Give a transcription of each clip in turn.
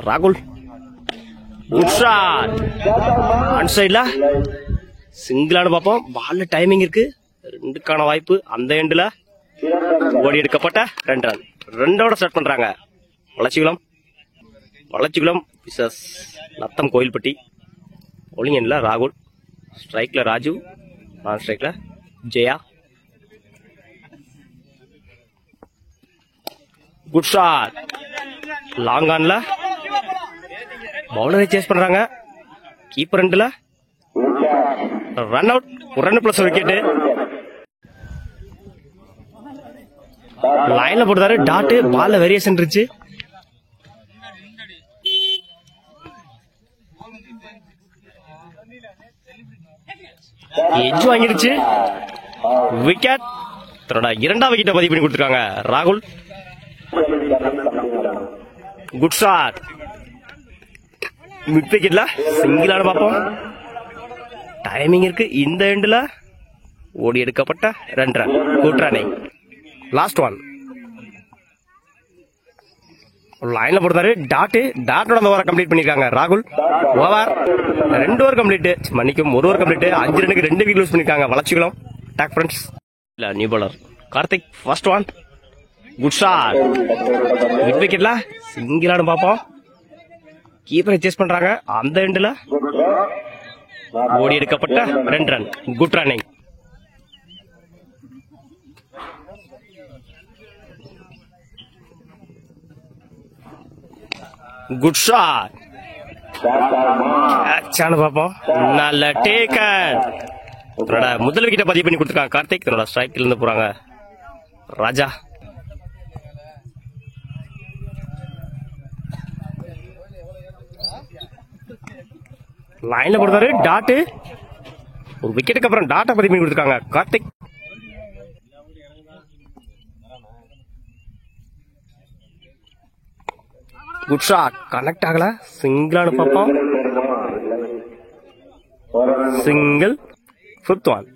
ராகுல் good shot on சைட்ல சிங்கிளான பாப்போம். பால்ல டைமிங் இருக்கு, ரெண்டுக்கான வாய்ப்பு. அந்த எண்டுல ஓடி எடுக்கப்பட்ட 2 ரன். 2ஓட ஸ்டார்ட் பண்றாங்க. வளச்சிக்குளம் விசஸ் நத்தம் கோயில்பட்டி. bowling எண்ட்ல ராகுல், ஸ்ட்ரைக்ல ராஜு, நான் ஸ்ட்ரைக்ல ஜெயா. குட் ஷாட் லாங் ஆன்ல பவுலரை சேஸ் பண்றாங்க. கீப்பர் எண்ட்ல run out, 1 run plus wicket. லைன்ல போட்டாரு டாட், பால்ல வேரியேஷன் இருந்துச்சு. எட்ஜ் வாங்கிருச்சு. விக்கெட். தன்னோட 2ஆம் விக்கெட்டை பதிவு பண்ணி கொடுத்திருக்காங்க ராகுல். குட் ஷாட் மிட் விக்கெட்ல சிங்கிளான பாப்போம். டைமிங் இருக்கு. இந்த எண்டுல ஓடி எடுக்கப்பட்ட 2 run. Good running. Last one. லைன்ல போட்டாரு டாட், டாட்டோட அந்த ஓவரை கம்ப்ளீட் பண்ணிருக்காங்க ராகுல். ஓவர் 2 ஓவர் கம்ப்ளீட், மன்னிக்கும் 1 ஓவர் கம்ப்ளீட். 5 ரன்னுக்கு 2 விக்கெட் லூஸ் பண்ணிருக்காங்க வளச்சிக்குளம். டாக் ஃப்ரெண்ட்ஸ். இல்ல new bowler Karthik. First one. Good shot mid விக்கெட்ல சிங்கிளான பாப்போம். கீப்பரை சேஸ் பண்றாங்க. அந்த எண்டுல ஓடி எடுக்கப்பட்ட 2 run. Good running. Good shot கேட்சானு பாப்போம். நல்ல டேக்கன். முதல் விக்கெட்டை பதிவு பண்ணி கொடுத்துருக்காங்க கார்த்திக். தன்னோட ஸ்ட்ரைக்ல இருந்து போறாங்க ராஜா. லைன்ல போடுறாரு டாட், ஒரு விக்கெட்டுக்கு அப்புறம் டாட்டை பதிவு பண்ணி கொடுத்துருக்காங்க கார்த்திக். குட் ஷாட் கனெக்ட் ஆகல. சிங்கிளான பாப்போம். சிங்கிள். Fifth one.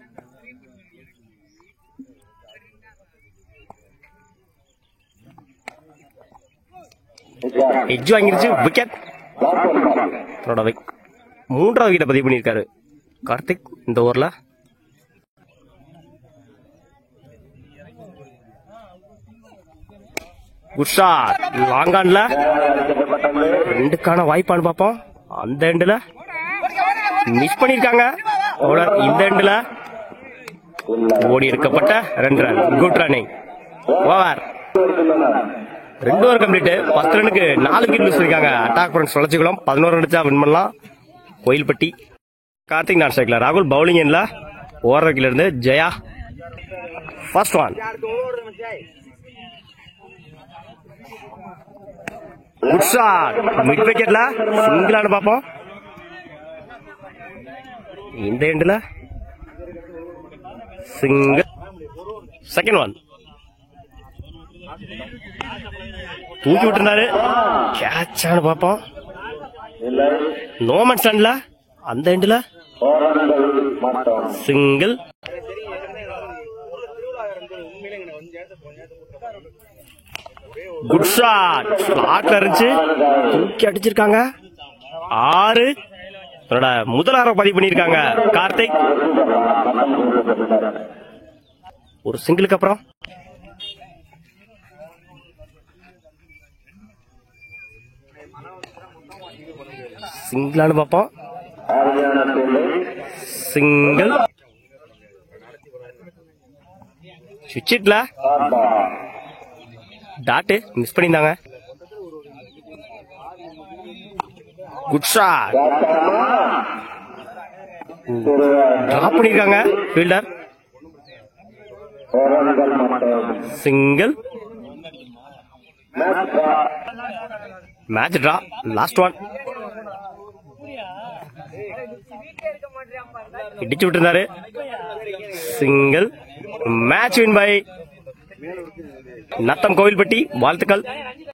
எட்ஜ் வாங்கிருச்சு. விக்கெட். 3ஆவது விக்கெட்டை பதிவு பண்ணியிருக்காரு கார்த்திக் இந்த ஓவர்ல. குட் ஷாட் லாங் ஆன்ல 2க்கான வாய்ப்பான்னு பார்ப்போம். அந்த எண்டுல மிஸ் பண்ணிருக்காங்க. இந்த எண்டுல ஓடி எடுக்கப்பட்ட 2 run. Good running. Over 2 over complete. 10 ரனுக்கு 4 விக்கெட் லூஸ் பண்ணிருக்காங்க அட்டாக் ஃப்ரெண்ட்ஸ் வளச்சிக்குளம். 11 ரன் அடிச்சா வின் பண்ணலாம் கோயில்பட்டி. கார்த்திக் நான் ஸ்ட்ரைக்ல ராகுல். பவுலிங் எண்ட்ல ஓவர் இருந்து Jaya. First one. Good shot mid விக்கெட்ல சிங்கிளான பாப்போம். இந்த எண்டுல சிங்கிள். Second one. தூக்கி விட்டுருந்தாரு. கேட்சானு பாப்போம். நோமன் ஸ்டாண்ட்ல அந்த எண்டுல சிங்கிள். குட் ஷாட் ஸ்லாட்ல இருந்துச்சு, தூக்கி அடிச்சிருக்காங்க. 6. முதல் 6 பதிவு பண்ணிருக்காங்க கார்த்திக். ஒரு சிங்கிளுக்கு அப்புறம் சிங்கிளானு பார்ப்போம். சிங்கிள். சுவிட்ச்ல டாட் மிஸ் பண்ணிருந்தாங்க. குட் ஷாட் டிராப் பண்ணிருக்காங்க fielder. Single. Match draw. Last one. இடிச்சு விட்டுருந்தாரு. Single. Match win by Natham Kovilpatti. வாழ்த்துக்கள்.